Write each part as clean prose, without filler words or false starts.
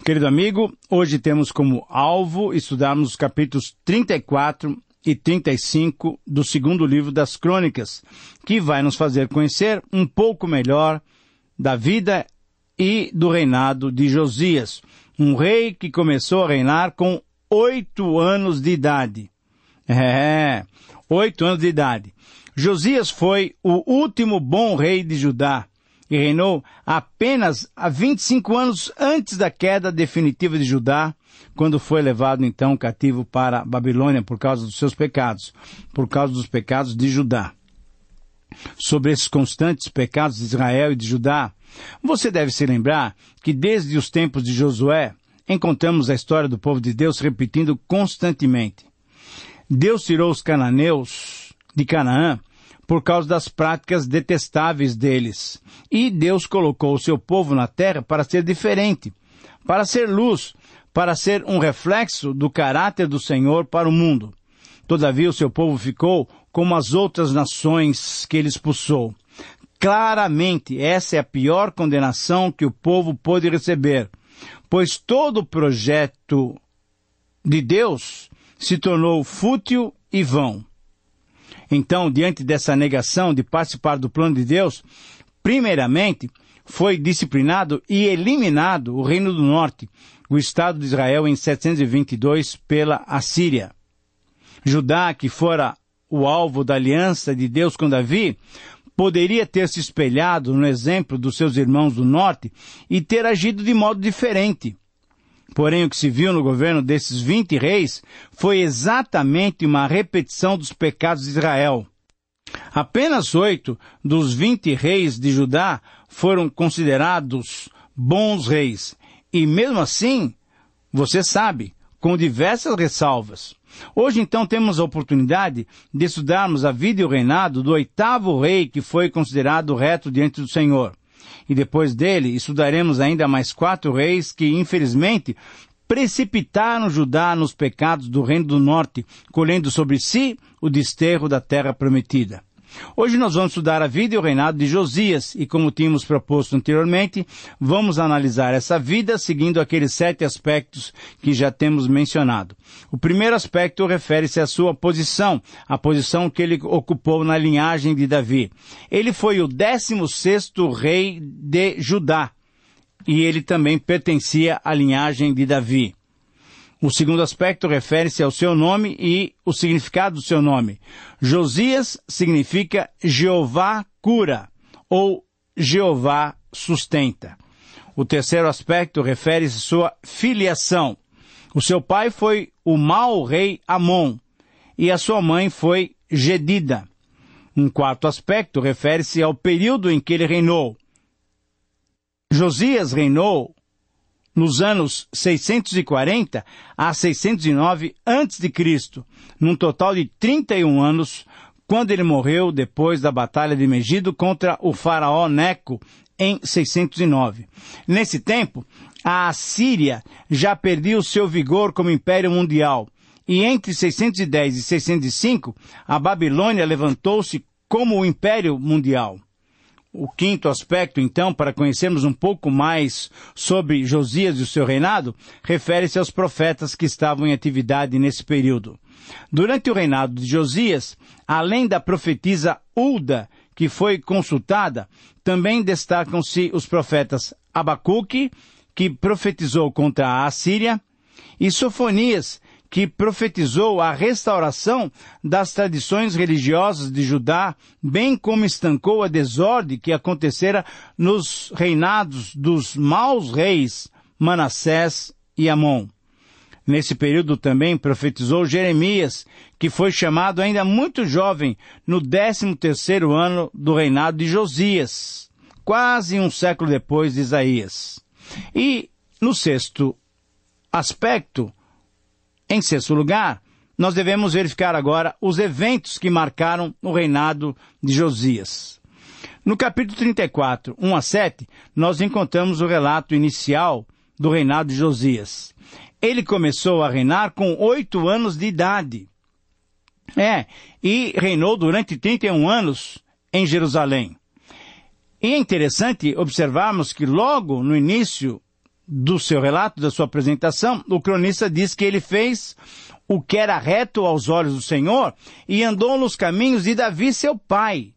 Querido amigo, hoje temos como alvo estudarmos os capítulos 34 e 35 do segundo livro das Crônicas, que vai nos fazer conhecer um pouco melhor da vida e do reinado de Josias, um rei que começou a reinar com 8 anos de idade. 8 anos de idade. Josias foi o último bom rei de Judá e reinou apenas há 25 anos antes da queda definitiva de Judá, quando foi levado então cativo para a Babilônia por causa dos seus pecados, por causa dos pecados de Judá. Sobre esses constantes pecados de Israel e de Judá, você deve se lembrar que desde os tempos de Josué, encontramos a história do povo de Deus repetindo constantemente. Deus tirou os cananeus de Canaã por causa das práticas detestáveis deles. E Deus colocou o seu povo na terra para ser diferente, para ser luz, para ser um reflexo do caráter do Senhor para o mundo. Todavia o seu povo ficou como as outras nações que ele expulsou. Claramente, essa é a pior condenação que o povo pôde receber, pois todo o projeto de Deus se tornou fútil e vão. Então, diante dessa negação de participar do plano de Deus, primeiramente, foi disciplinado e eliminado o Reino do Norte, o Estado de Israel, em 722, pela Assíria. Judá, que fora o alvo da aliança de Deus com Davi, poderia ter se espelhado no exemplo dos seus irmãos do Norte e ter agido de modo diferente. Porém, o que se viu no governo desses 20 reis foi exatamente uma repetição dos pecados de Israel. Apenas 8 dos 20 reis de Judá foram considerados bons reis. E mesmo assim, você sabe, com diversas ressalvas. Hoje, então, temos a oportunidade de estudarmos a vida e o reinado do 8º rei que foi considerado reto diante do Senhor. E depois dele, estudaremos ainda mais 4 reis que, infelizmente, precipitaram Judá nos pecados do Reino do Norte, colhendo sobre si o desterro da terra prometida. Hoje nós vamos estudar a vida e o reinado de Josias, e como tínhamos proposto anteriormente, vamos analisar essa vida seguindo aqueles 7 aspectos que já temos mencionado. O primeiro aspecto refere-se à sua posição, a posição que ele ocupou na linhagem de Davi. Ele foi o 16º rei de Judá, e ele também pertencia à linhagem de Davi. O segundo aspecto refere-se ao seu nome e o significado do seu nome. Josias significa Jeová cura, ou Jeová sustenta. O terceiro aspecto refere-se à sua filiação. O seu pai foi o mau rei Amon, e a sua mãe foi Gedida. Um quarto aspecto refere-se ao período em que ele reinou. Josias reinou nos anos 640 a 609 a.C., num total de 31 anos, quando ele morreu depois da Batalha de Megido contra o faraó Neco, em 609. Nesse tempo, a Assíria já perdia o seu vigor como império mundial, e entre 610 e 605, a Babilônia levantou-se como o império mundial. O quinto aspecto, então, para conhecermos um pouco mais sobre Josias e o seu reinado, refere-se aos profetas que estavam em atividade nesse período. Durante o reinado de Josias, além da profetisa Hulda, que foi consultada, também destacam-se os profetas Abacuque, que profetizou contra a Assíria, e Sofonias, que profetizou a restauração das tradições religiosas de Judá, bem como estancou a desordem que acontecera nos reinados dos maus reis Manassés e Amon. Nesse período também profetizou Jeremias, que foi chamado ainda muito jovem no 13º ano do reinado de Josias, quase um século depois de Isaías. E no sexto aspecto, em sexto lugar, nós devemos verificar agora os eventos que marcaram o reinado de Josias. No capítulo 34, 1 a 7, nós encontramos o relato inicial do reinado de Josias. Ele começou a reinar com 8 anos de idade. E reinou durante 31 anos em Jerusalém. E é interessante observarmos que logo no início do seu relato, da sua apresentação, o cronista diz que ele fez o que era reto aos olhos do Senhor e andou nos caminhos de Davi, seu pai,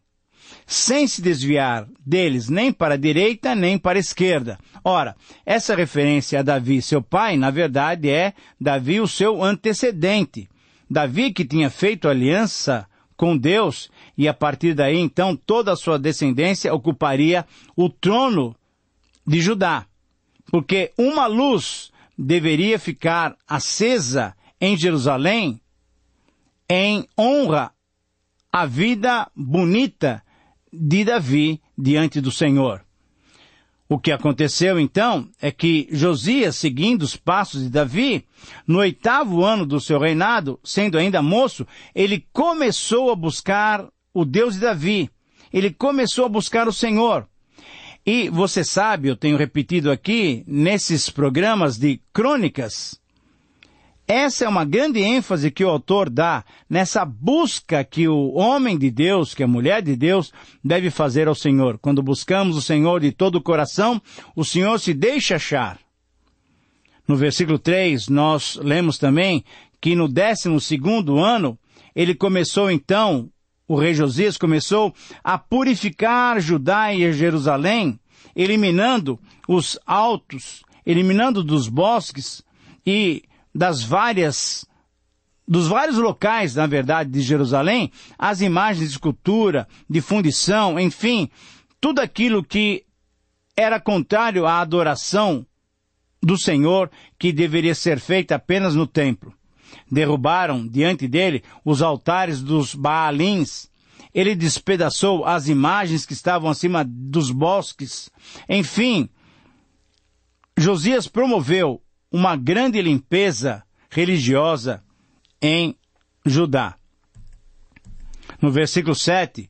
sem se desviar deles nem para a direita nem para a esquerda. Ora, essa referência a Davi, seu pai, na verdade é Davi, o seu antecedente. Davi que tinha feito aliança com Deus e a partir daí então toda a sua descendência ocuparia o trono de Judá. Porque uma luz deveria ficar acesa em Jerusalém em honra à vida bonita de Davi diante do Senhor. O que aconteceu então é que Josias, seguindo os passos de Davi, no 8º ano do seu reinado, sendo ainda moço, ele começou a buscar o Deus de Davi. Ele começou a buscar o Senhor. E você sabe, eu tenho repetido aqui, nesses programas de crônicas, essa é uma grande ênfase que o autor dá nessa busca que o homem de Deus, que a mulher de Deus, deve fazer ao Senhor. Quando buscamos o Senhor de todo o coração, o Senhor se deixa achar. No versículo 3, nós lemos também que no 12º ano, ele começou então, o rei Josias começou a purificar Judá e Jerusalém, eliminando os altos, eliminando dos bosques e dos vários locais, na verdade, de Jerusalém, as imagens de escultura, de fundição, enfim, tudo aquilo que era contrário à adoração do Senhor, que deveria ser feita apenas no templo. Derrubaram diante dele os altares dos Baalins. Ele despedaçou as imagens que estavam acima dos bosques. Enfim, Josias promoveu uma grande limpeza religiosa em Judá. No versículo 7,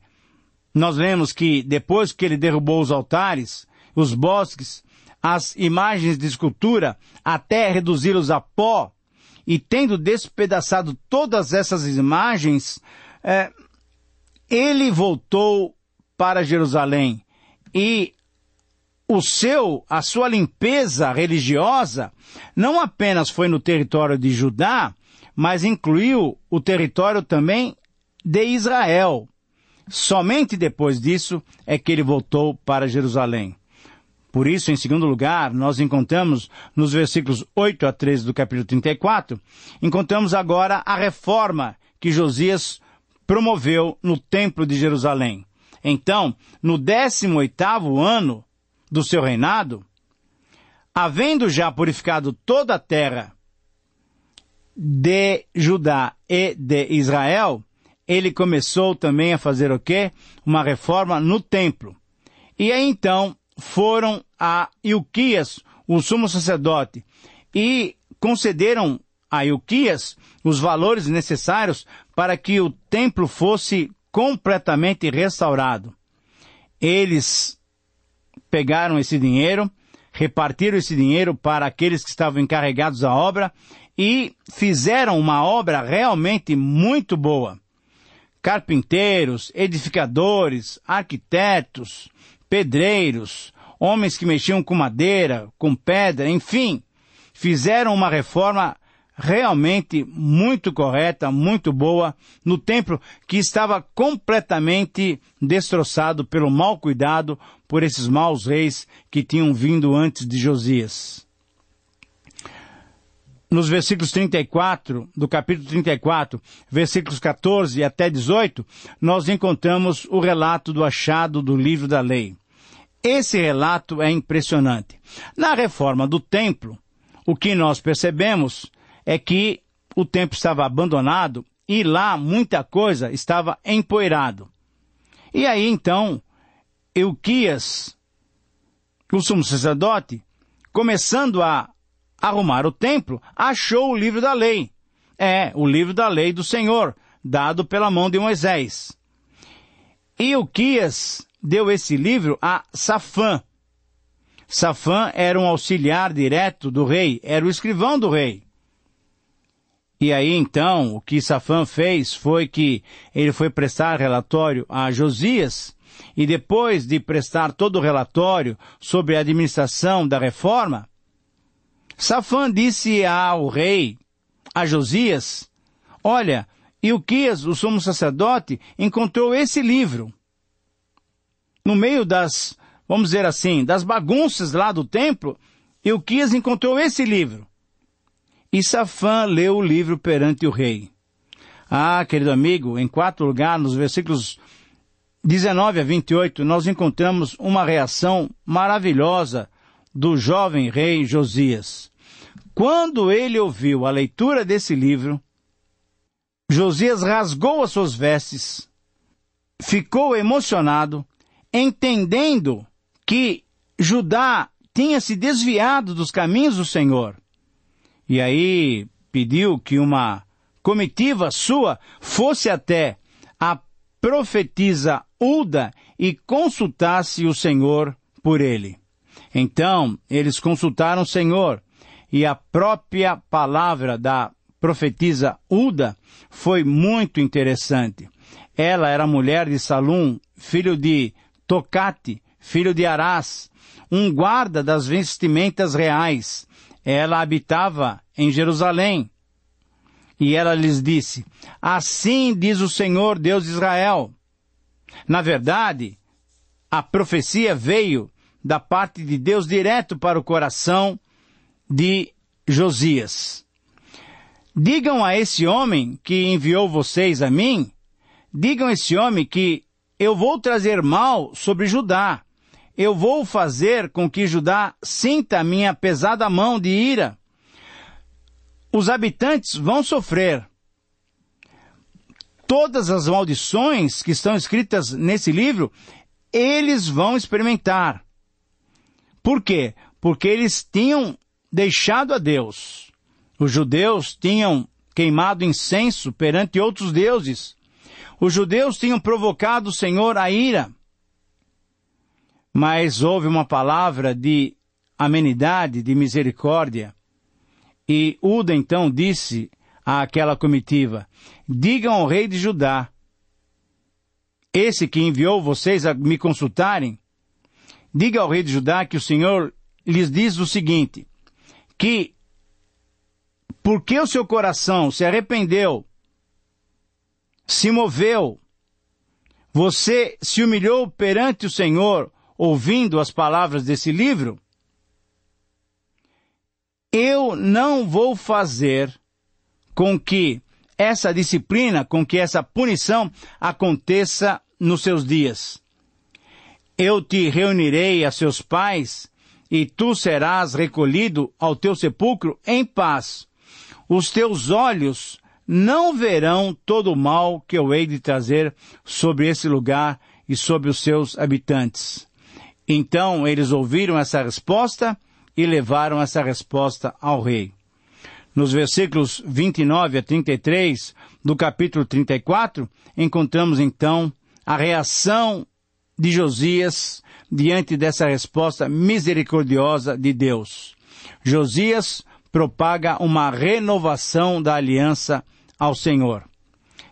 nós lemos que depois que ele derrubou os altares, os bosques, as imagens de escultura, até reduzi-los a pó, e tendo despedaçado todas essas imagens, ele voltou para Jerusalém e a sua limpeza religiosa não apenas foi no território de Judá, mas incluiu o território também de Israel. Somente depois disso é que ele voltou para Jerusalém. Por isso, em segundo lugar, nós encontramos nos versículos 8 a 13 do capítulo 34, encontramos agora a reforma que Josias promoveu no templo de Jerusalém. Então, no 18º ano do seu reinado, havendo já purificado toda a terra de Judá e de Israel, ele começou também a fazer o quê? Uma reforma no templo. E aí então foram a Ilquias, o sumo sacerdote, e concederam a Ilquias os valores necessários para que o templo fosse completamente restaurado. Eles pegaram esse dinheiro, repartiram esse dinheiro para aqueles que estavam encarregados da obra e fizeram uma obra realmente muito boa. Carpinteiros, edificadores, arquitetos, pedreiros, homens que mexiam com madeira, com pedra, enfim, fizeram uma reforma realmente muito correta, muito boa, no templo que estava completamente destroçado pelo mau cuidado por esses maus reis que tinham vindo antes de Josias. Nos versículos 34, do capítulo 34, versículos 14 até 18, nós encontramos o relato do achado do livro da lei. Esse relato é impressionante. Na reforma do templo, o que nós percebemos é que o templo estava abandonado e lá muita coisa estava empoeirado. E aí então, Ilquias, o sumo sacerdote, começando a arrumar o templo, achou o livro da lei. O livro da lei do Senhor, dado pela mão de Moisés. E Ilquias deu esse livro a Safã. Safã era um auxiliar direto do rei, era o escrivão do rei. E aí então, o que Safã fez foi que ele foi prestar relatório a Josias, e depois de prestar todo o relatório sobre a administração da reforma, Safã disse ao rei, a Josias, olha, Ilquias, o sumo sacerdote, encontrou esse livro. No meio das, vamos dizer assim, das bagunças lá do templo, Ilquias encontrou esse livro. E Safã leu o livro perante o rei. Ah, querido amigo, em quarto lugar, nos versículos 19 a 28, nós encontramos uma reação maravilhosa do jovem rei Josias. Quando ele ouviu a leitura desse livro, Josias rasgou as suas vestes, ficou emocionado, entendendo que Judá tinha se desviado dos caminhos do Senhor. E aí pediu que uma comitiva sua fosse até a profetisa Ulda e consultasse o Senhor por ele. Então, eles consultaram o Senhor, e a própria palavra da profetisa Ulda foi muito interessante. Ela era mulher de Salum, filho de Tocate, filho de Arás, um guarda das vestimentas reais. Ela habitava em Jerusalém. E ela lhes disse, assim diz o Senhor Deus de Israel. Na verdade, a profecia veio da parte de Deus direto para o coração de Josias. Digam a esse homem que enviou vocês a mim, digam a esse homem que eu vou trazer mal sobre Judá. Eu vou fazer com que Judá sinta a minha pesada mão de ira. Os habitantes vão sofrer. Todas as maldições que estão escritas nesse livro, eles vão experimentar. Por quê? Porque eles tinham deixado a Deus. Os judeus tinham queimado incenso perante outros deuses. Os judeus tinham provocado o Senhor a ira. Mas houve uma palavra de amenidade, de misericórdia. E Ulda então disse àquela comitiva, digam ao rei de Judá, esse que enviou vocês a me consultarem, diga ao rei de Judá que o Senhor lhes diz o seguinte, que porque o seu coração se arrependeu, se moveu, você se humilhou perante o Senhor, ouvindo as palavras desse livro, eu não vou fazer com que essa disciplina, com que essa punição aconteça nos seus dias. Eu te reunirei a seus pais e tu serás recolhido ao teu sepulcro em paz. Os teus olhos não verão todo o mal que eu hei de trazer sobre esse lugar e sobre os seus habitantes. Então eles ouviram essa resposta e levaram essa resposta ao rei. Nos versículos 29 a 33 do capítulo 34, encontramos então a reação de Josias diante dessa resposta misericordiosa de Deus. Josias propaga uma renovação da aliança ao Senhor.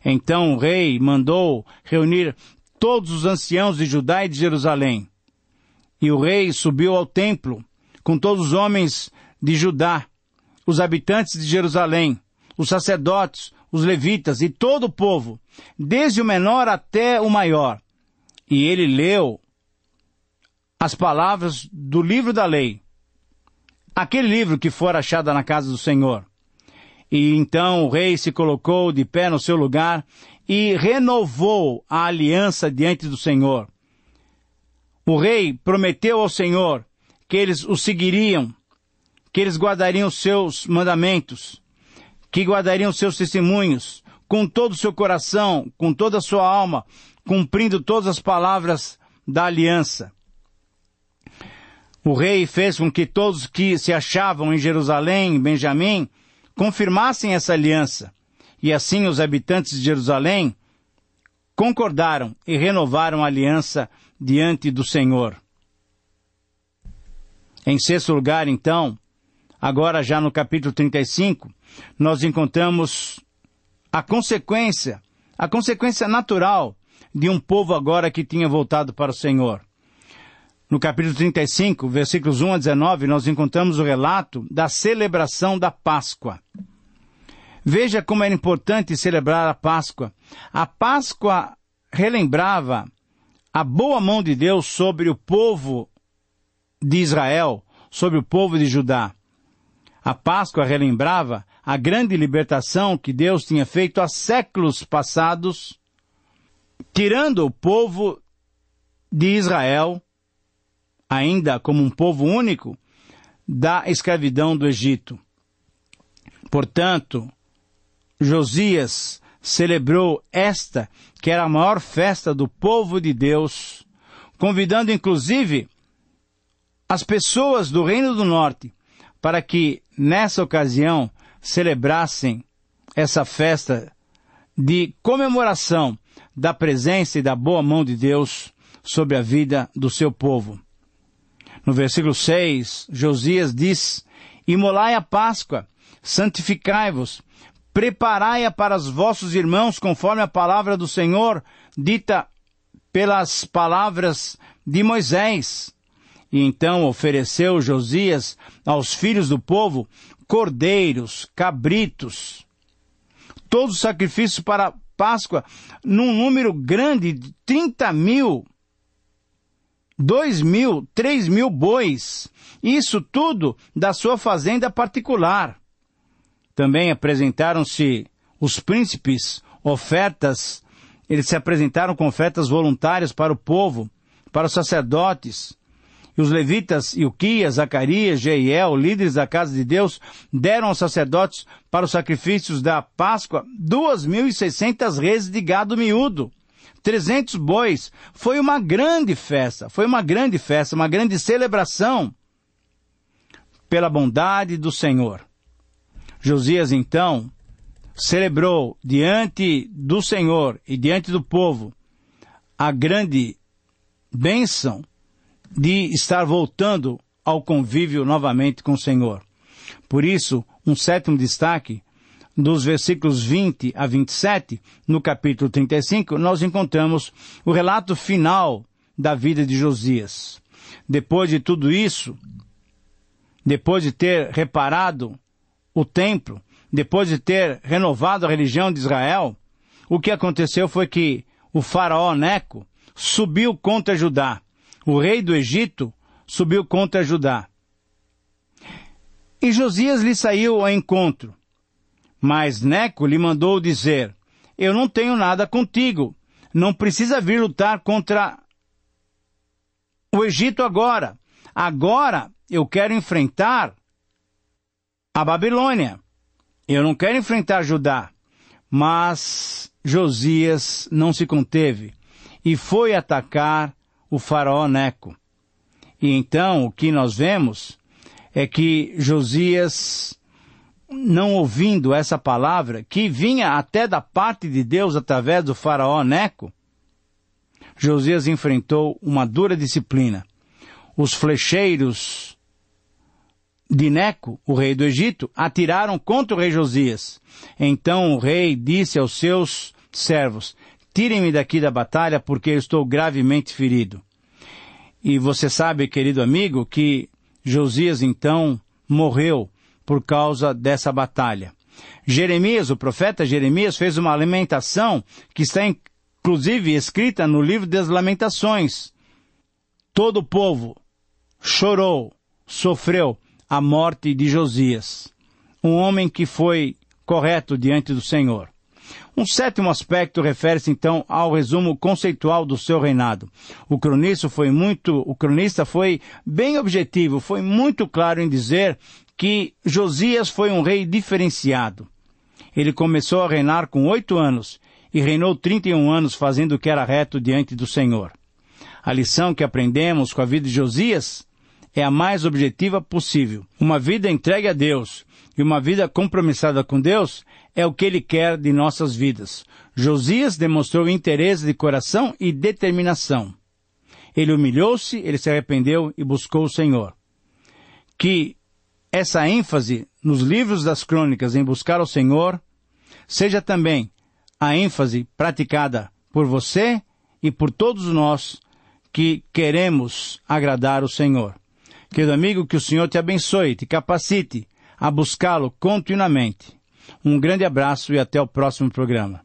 Então o rei mandou reunir todos os anciãos de Judá e de Jerusalém. E o rei subiu ao templo com todos os homens de Judá, os habitantes de Jerusalém, os sacerdotes, os levitas e todo o povo, desde o menor até o maior. E ele leu as palavras do livro da lei, aquele livro que fora achado na casa do Senhor. E então o rei se colocou de pé no seu lugar e renovou a aliança diante do Senhor. O rei prometeu ao Senhor que eles o seguiriam, que eles guardariam os seus mandamentos, que guardariam os seus testemunhos, com todo o seu coração, com toda a sua alma, cumprindo todas as palavras da aliança. O rei fez com que todos que se achavam em Jerusalém, em Benjamim, confirmassem essa aliança. E assim os habitantes de Jerusalém concordaram e renovaram a aliança diante do Senhor. Em sexto lugar, então, agora já no capítulo 35, nós encontramos a consequência natural de um povo agora que tinha voltado para o Senhor. No capítulo 35, versículos 1 a 19, nós encontramos o relato da celebração da Páscoa. Veja como era importante celebrar a Páscoa. A Páscoa relembrava a boa mão de Deus sobre o povo de Israel, sobre o povo de Judá. A Páscoa relembrava a grande libertação que Deus tinha feito há séculos passados, tirando o povo de Israel, ainda como um povo único, da escravidão do Egito. Portanto, Josias celebrou esta, que era a maior festa do povo de Deus, convidando inclusive as pessoas do Reino do Norte para que, nessa ocasião, celebrassem essa festa de comemoração da presença e da boa mão de Deus sobre a vida do seu povo. No versículo 6, Josias diz: imolai a Páscoa, santificai-vos, preparai-a para os vossos irmãos, conforme a palavra do Senhor, dita pelas palavras de Moisés. E então ofereceu Josias aos filhos do povo cordeiros, cabritos, todos os sacrifícios para a Páscoa, num número grande de 30.000, 2.000, 3.000 bois. Isso tudo da sua fazenda particular. Também apresentaram-se os príncipes, ofertas, eles se apresentaram com ofertas voluntárias para o povo, para os sacerdotes. E os levitas, Ilquias, Zacarias, Jeiel, líderes da casa de Deus, deram aos sacerdotes para os sacrifícios da Páscoa 2.600 reses de gado miúdo, 300 bois. Foi uma grande festa, uma grande celebração pela bondade do Senhor. Josias, então, celebrou diante do Senhor e diante do povo a grande bênção de estar voltando ao convívio novamente com o Senhor. Por isso, um sétimo destaque, dos versículos 20 a 27, no capítulo 35, nós encontramos o relato final da vida de Josias. Depois de tudo isso, depois de ter reparado o templo, depois de ter renovado a religião de Israel, o que aconteceu foi que o faraó Neco subiu contra Judá. O rei do Egito subiu contra Judá. E Josias lhe saiu ao encontro. Mas Neco lhe mandou dizer: eu não tenho nada contigo. Não precisa vir lutar contra o Egito agora. Agora eu quero enfrentar a Babilônia. Eu não quero enfrentar Judá. Mas Josias não se conteve e foi atacar o faraó Neco. E então o que nós vemos é que Josias, não ouvindo essa palavra, que vinha até da parte de Deus através do faraó Neco, Josias enfrentou uma dura disciplina. Os flecheiros de Neco, o rei do Egito, atiraram contra o rei Josias. Então o rei disse aos seus servos: tirem-me daqui da batalha, porque eu estou gravemente ferido. E você sabe, querido amigo, que Josias então morreu por causa dessa batalha. Jeremias, o profeta Jeremias, fez uma lamentação que está inclusive escrita no livro das Lamentações. Todo o povo chorou, sofreu a morte de Josias, um homem que foi correto diante do Senhor. Um sétimo aspecto refere-se então ao resumo conceitual do seu reinado. O cronista foi bem objetivo, foi muito claro em dizer que Josias foi um rei diferenciado. Ele começou a reinar com 8 anos e reinou 31 anos fazendo o que era reto diante do Senhor. A lição que aprendemos com a vida de Josias é a mais objetiva possível. Uma vida entregue a Deus e uma vida compromissada com Deus é o que Ele quer de nossas vidas. Josias demonstrou interesse de coração e determinação. Ele humilhou-se, ele se arrependeu e buscou o Senhor. Que essa ênfase nos livros das crônicas em buscar o Senhor seja também a ênfase praticada por você e por todos nós que queremos agradar o Senhor. Querido amigo, que o Senhor te abençoe, te capacite a buscá-lo continuamente. Um grande abraço e até o próximo programa.